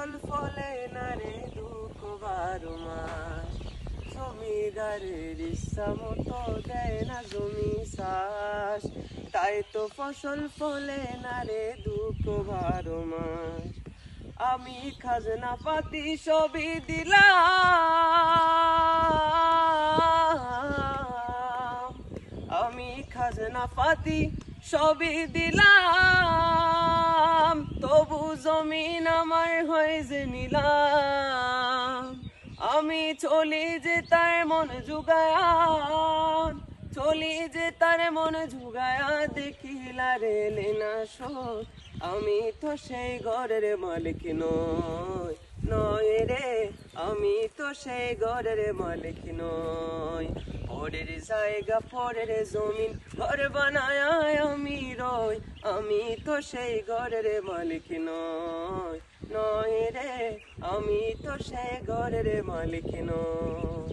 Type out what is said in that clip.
ফসল ফলে না রে দুঃখ বারো মাস, জমিদারের ইচ্ছা মতো দেয় না জমি চাষ, তাই তো ফসল ফলে না রে দুঃখ বারো মাস। আমি খাজনা পাতি সবই দিলাম, আমি খাজনা পাতি সবই দিলাম, তবু জমিন আমার হয়ে যে নিলাম। আমি চলি যে তার মন জুগায়া, চলি যে তার মন জুগায়া, দেখিলা রে লেনা শোক, আমি তো সেই ঘরের মালিক নই, নয় রে, আমি তো সেই ঘরের মালিক নই। পরের জায়গা পরের জমিন ঘর বানায় আমি রই, আমি তো সেই ঘরের মালিক নই, নয় রে, আমি তো সেই ঘরের মালিক নই।